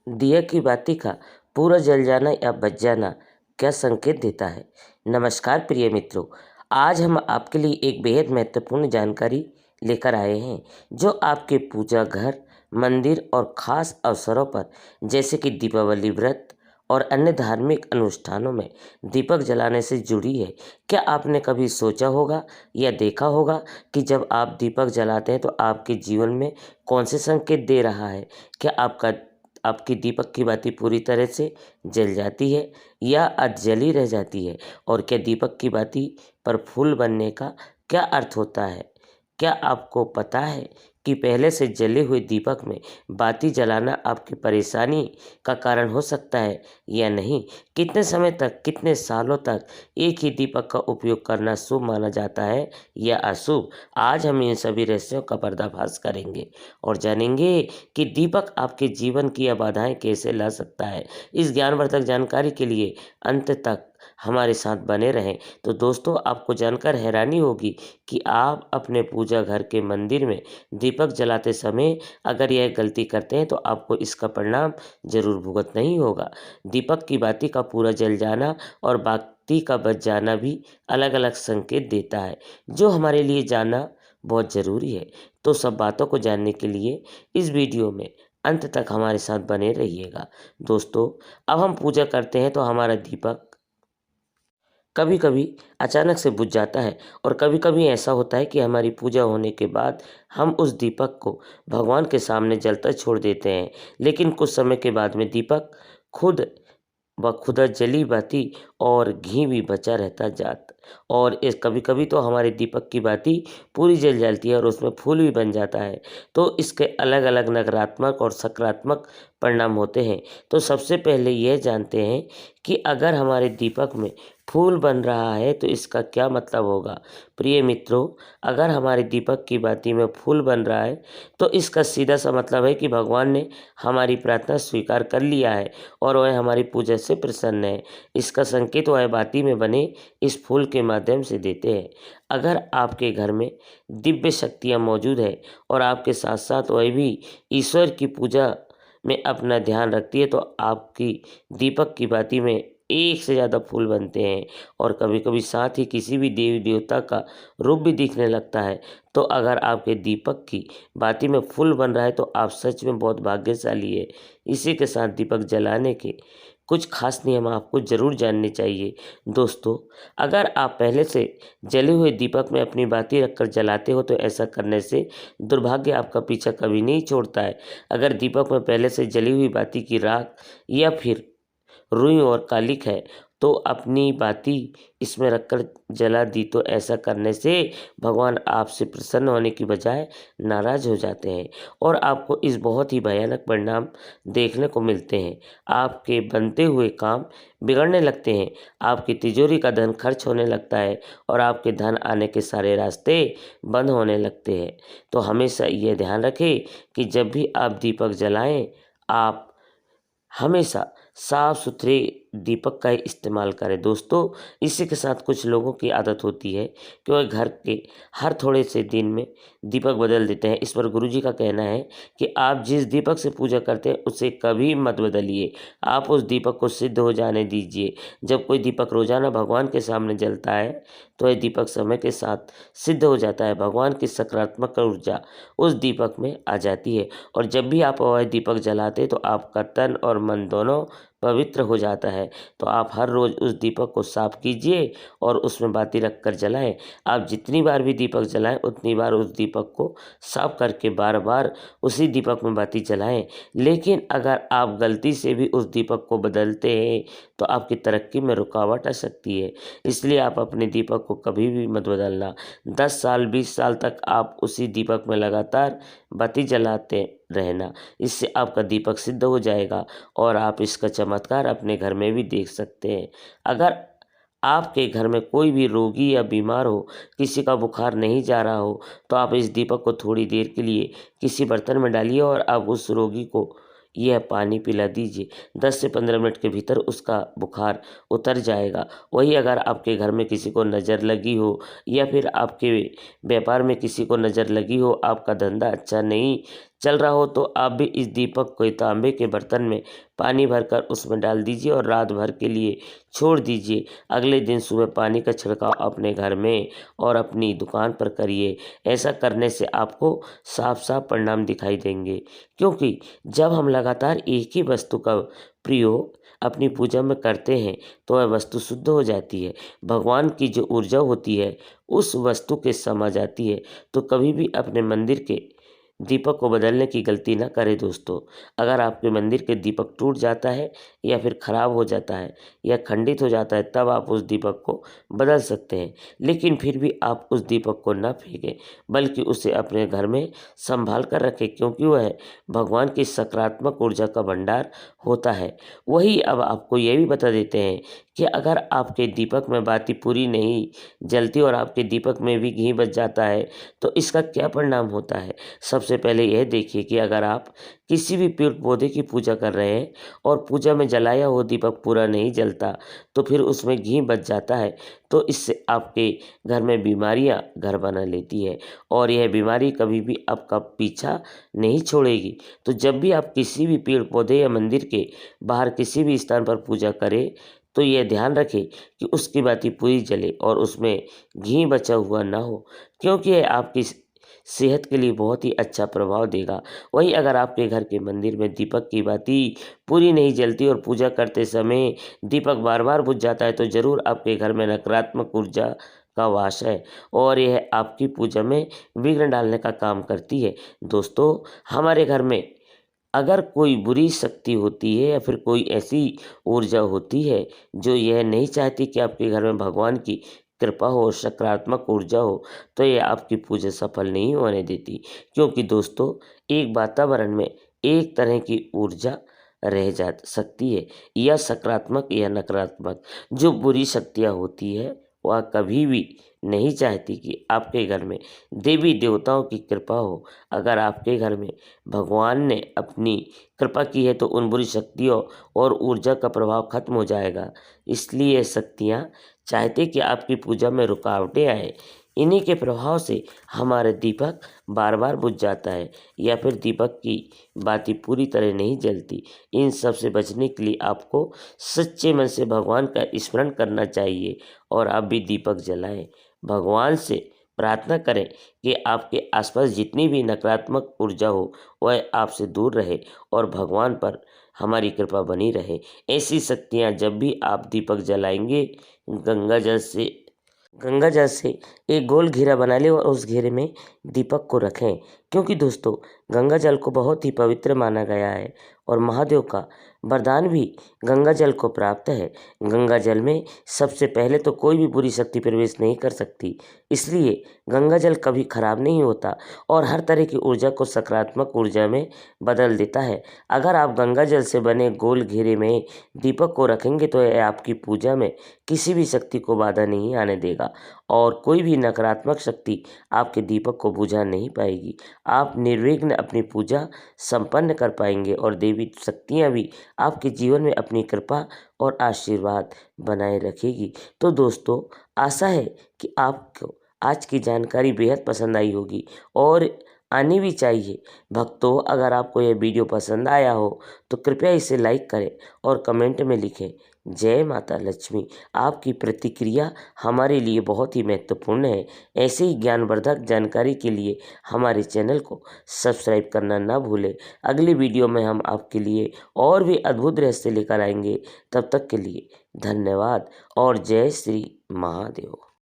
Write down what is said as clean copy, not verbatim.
दिया की बाती का पूरा जल जाना या बच जाना क्या संकेत देता है। नमस्कार प्रिय मित्रों, आज हम आपके लिए एक बेहद महत्वपूर्ण जानकारी लेकर आए हैं जो आपके पूजा घर, मंदिर और खास अवसरों पर जैसे कि दीपावली व्रत और अन्य धार्मिक अनुष्ठानों में दीपक जलाने से जुड़ी है। क्या आपने कभी सोचा होगा या देखा होगा कि जब आप दीपक जलाते हैं तो आपके जीवन में कौन से संकेत दे रहा है? क्या आपकी दीपक की बाती पूरी तरह से जल जाती है या अधजली रह जाती है? और क्या दीपक की बाती पर फूल बनने का क्या अर्थ होता है? क्या आपको पता है कि पहले से जले हुए दीपक में बाती जलाना आपकी परेशानी का कारण हो सकता है या नहीं? कितने समय तक, कितने सालों तक एक ही दीपक का उपयोग करना शुभ माना जाता है या अशुभ? आज हम इन सभी रहस्यों का पर्दाफाश करेंगे और जानेंगे कि दीपक आपके जीवन की यह बाधाएं कैसे ला सकता है। इस ज्ञानवर्धक जानकारी के लिए अंत तक हमारे साथ बने रहें। तो दोस्तों, आपको जानकर हैरानी होगी कि आप अपने पूजा घर के मंदिर में दीपक जलाते समय अगर यह गलती करते हैं तो आपको इसका परिणाम जरूर भुगतना ही होगा। दीपक की बाती का पूरा जल जाना और बाती का बच जाना भी अलग अलग संकेत देता है जो हमारे लिए जानना बहुत ज़रूरी है। तो सब बातों को जानने के लिए इस वीडियो में अंत तक हमारे साथ बने रहिएगा। दोस्तों, अब हम पूजा करते हैं तो हमारा दीपक कभी कभी अचानक से बुझ जाता है और कभी कभी ऐसा होता है कि हमारी पूजा होने के बाद हम उस दीपक को भगवान के सामने जलता छोड़ देते हैं। लेकिन कुछ समय के बाद में दीपक खुद खुदा जली बाती और घी भी बचा रहता जात और इस कभी कभी तो हमारे दीपक की बाती पूरी जल जाती है और उसमें फूल भी बन जाता है। तो इसके अलग अलग नकारात्मक और सकारात्मक परिणाम होते हैं। तो सबसे पहले यह जानते हैं कि अगर हमारे दीपक में फूल बन रहा है तो इसका क्या मतलब होगा। प्रिय मित्रों, अगर हमारे दीपक की बाती में फूल बन रहा है तो इसका सीधा सा मतलब है कि भगवान ने हमारी प्रार्थना स्वीकार कर लिया है और वह हमारी पूजा से प्रसन्न है। इसका संकेत वह बाती में बने इस फूल के माध्यम से देते हैं। अगर आपके घर में दिव्य शक्तियाँ मौजूद है और आपके साथ साथ वह भी ईश्वर की पूजा में अपना ध्यान रखती है तो आपकी दीपक की बाती में एक से ज़्यादा फूल बनते हैं और कभी कभी साथ ही किसी भी देवी देवता का रूप भी दिखने लगता है। तो अगर आपके दीपक की बाती में फूल बन रहा है तो आप सच में बहुत भाग्यशाली है। इसी के साथ दीपक जलाने के कुछ खास नियम आपको जरूर जानने चाहिए। दोस्तों, अगर आप पहले से जले हुए दीपक में अपनी बाती रखकर जलाते हो तो ऐसा करने से दुर्भाग्य आपका पीछा कभी नहीं छोड़ता है। अगर दीपक में पहले से जली हुई बाती की राख या फिर रुई और कालिक है तो अपनी बाती इसमें रखकर जला दी तो ऐसा करने से भगवान आपसे प्रसन्न होने की बजाय नाराज हो जाते हैं और आपको इस बहुत ही भयानक परिणाम देखने को मिलते हैं। आपके बनते हुए काम बिगड़ने लगते हैं, आपकी तिजोरी का धन खर्च होने लगता है और आपके धन आने के सारे रास्ते बंद होने लगते हैं। तो हमेशा ये ध्यान रखें कि जब भी आप दीपक जलाएं, आप हमेशा साफ सुथरे दीपक का ही इस्तेमाल करें। दोस्तों, इसी के साथ कुछ लोगों की आदत होती है कि वह घर के हर थोड़े से दिन में दीपक बदल देते हैं। इस पर गुरुजी का कहना है कि आप जिस दीपक से पूजा करते हैं उसे कभी मत बदलिए, आप उस दीपक को सिद्ध हो जाने दीजिए। जब कोई दीपक रोजाना भगवान के सामने जलता है तो यह दीपक समय के साथ सिद्ध हो जाता है। भगवान की सकारात्मक ऊर्जा उस दीपक में आ जाती है और जब भी आप वह दीपक जलाते तो आपका तन और मन दोनों पवित्र हो जाता है। तो आप हर रोज़ उस दीपक को साफ कीजिए और उसमें बाती रखकर जलाएं। आप जितनी बार भी दीपक जलाएं उतनी बार उस दीपक को साफ करके बार बार उसी दीपक में बाती जलाएं। लेकिन अगर आप गलती से भी उस दीपक को बदलते हैं तो आपकी तरक्की में रुकावट आ सकती है। इसलिए आप अपने दीपक को कभी भी मत बदलना। 10 साल 20 साल तक आप उसी दीपक में लगातार बाती जलाते रहना। इससे आपका दीपक सिद्ध हो जाएगा और आप इसका चमत्कार अपने घर में भी देख सकते हैं। अगर आपके घर में कोई भी रोगी या बीमार हो, किसी का बुखार नहीं जा रहा हो, तो आप इस दीपक को थोड़ी देर के लिए किसी बर्तन में डालिए और आप उस रोगी को यह पानी पिला दीजिए। 10 से 15 मिनट के भीतर उसका बुखार उतर जाएगा। वही अगर आपके घर में किसी को नज़र लगी हो या फिर आपके व्यापार में किसी को नज़र लगी हो, आपका धंधा अच्छा नहीं चल रहा हो तो आप भी इस दीपक को तांबे के बर्तन में पानी भरकर उसमें डाल दीजिए और रात भर के लिए छोड़ दीजिए। अगले दिन सुबह पानी का छिड़काव अपने घर में और अपनी दुकान पर करिए। ऐसा करने से आपको साफ साफ परिणाम दिखाई देंगे, क्योंकि जब हम लगातार एक ही वस्तु का प्रयोग अपनी पूजा में करते हैं तो वह वस्तु शुद्ध हो जाती है। भगवान की जो ऊर्जा होती है उस वस्तु के समा जाती है। तो कभी भी अपने मंदिर के दीपक को बदलने की गलती ना करें दोस्तों। अगर आपके मंदिर के दीपक टूट जाता है या फिर ख़राब हो जाता है या खंडित हो जाता है, तब आप उस दीपक को बदल सकते हैं। लेकिन फिर भी आप उस दीपक को ना फेंकें, बल्कि उसे अपने घर में संभाल कर रखें, क्योंकि वह भगवान की सकारात्मक ऊर्जा का भंडार होता है। वही अब आपको ये भी बता देते हैं कि अगर आपके दीपक में बाती पूरी नहीं जलती और आपके दीपक में भी घी बच जाता है तो इसका क्या परिणाम होता है। सबसे पहले यह देखिए कि अगर आप किसी भी पेड़ पौधे की पूजा कर रहे हैं और पूजा में जलाया हुआ दीपक पूरा नहीं जलता तो फिर उसमें घी बच जाता है, तो इससे आपके घर में बीमारियां घर बना लेती है और यह बीमारी कभी भी आपका पीछा नहीं छोड़ेगी। तो जब भी आप किसी भी पेड़ पौधे या मंदिर के बाहर किसी भी स्थान पर पूजा करें तो यह ध्यान रखें कि उसकी बाती पूरी जले और उसमें घी बचा हुआ ना हो, क्योंकि यह आपकी सेहत के लिए बहुत ही अच्छा प्रभाव देगा। वहीं अगर आपके घर के मंदिर में दीपक की बाती पूरी नहीं जलती और पूजा करते समय दीपक बार बार बुझ जाता है तो ज़रूर आपके घर में नकारात्मक ऊर्जा का वास है और यह आपकी पूजा में विघ्न डालने का काम करती है। दोस्तों, हमारे घर में अगर कोई बुरी शक्ति होती है या फिर कोई ऐसी ऊर्जा होती है जो यह नहीं चाहती कि आपके घर में भगवान की कृपा हो, सकारात्मक ऊर्जा हो, तो ये आपकी पूजा सफल नहीं होने देती। क्योंकि दोस्तों, एक वातावरण में एक तरह की ऊर्जा रह जा सकती है, या सकारात्मक या नकारात्मक। जो बुरी शक्तियाँ होती है वह कभी भी नहीं चाहती कि आपके घर में देवी देवताओं की कृपा हो। अगर आपके घर में भगवान ने अपनी कृपा की है तो उन बुरी शक्तियों और ऊर्जा का प्रभाव खत्म हो जाएगा। इसलिए ये शक्तियाँ चाहते कि आपकी पूजा में रुकावटें आए। इन्हीं के प्रभाव से हमारा दीपक बार बार बुझ जाता है या फिर दीपक की बाती पूरी तरह नहीं जलती। इन सब से बचने के लिए आपको सच्चे मन से भगवान का स्मरण करना चाहिए और आप भी दीपक जलाएं। भगवान से प्रार्थना करें कि आपके आसपास जितनी भी नकारात्मक ऊर्जा हो वह आपसे दूर रहे और भगवान पर हमारी कृपा बनी रहे। ऐसी शक्तियाँ जब भी आप दीपक जलाएंगे, गंगा जल से एक गोल घेरा बना लें और उस घेरे में दीपक को रखें, क्योंकि दोस्तों गंगा जल को बहुत ही पवित्र माना गया है और महादेव का वरदान भी गंगा जल को प्राप्त है। गंगा जल में सबसे पहले तो कोई भी बुरी शक्ति प्रवेश नहीं कर सकती, इसलिए गंगा जल कभी खराब नहीं होता और हर तरह की ऊर्जा को सकारात्मक ऊर्जा में बदल देता है। अगर आप गंगा जल से बने गोल घेरे में दीपक को रखेंगे तो यह आपकी पूजा में किसी भी शक्ति को बाधा नहीं आने देगा और कोई भी नकारात्मक शक्ति आपके दीपक को बुझा नहीं पाएगी। आप निर्विघ्न अपनी पूजा संपन्न कर पाएंगे और देवी शक्तियाँ भी आपके जीवन में अपनी कृपा और आशीर्वाद बनाए रखेगी। तो दोस्तों, आशा है कि आपको आज की जानकारी बेहद पसंद आई होगी और आनी भी चाहिए। भक्तों, अगर आपको यह वीडियो पसंद आया हो तो कृपया इसे लाइक करें और कमेंट में लिखें जय माता लक्ष्मी। आपकी प्रतिक्रिया हमारे लिए बहुत ही महत्वपूर्ण है। ऐसे ही ज्ञानवर्धक जानकारी के लिए हमारे चैनल को सब्सक्राइब करना ना भूलें। अगली वीडियो में हम आपके लिए और भी अद्भुत रहस्य लेकर आएंगे। तब तक के लिए धन्यवाद और जय श्री महादेव।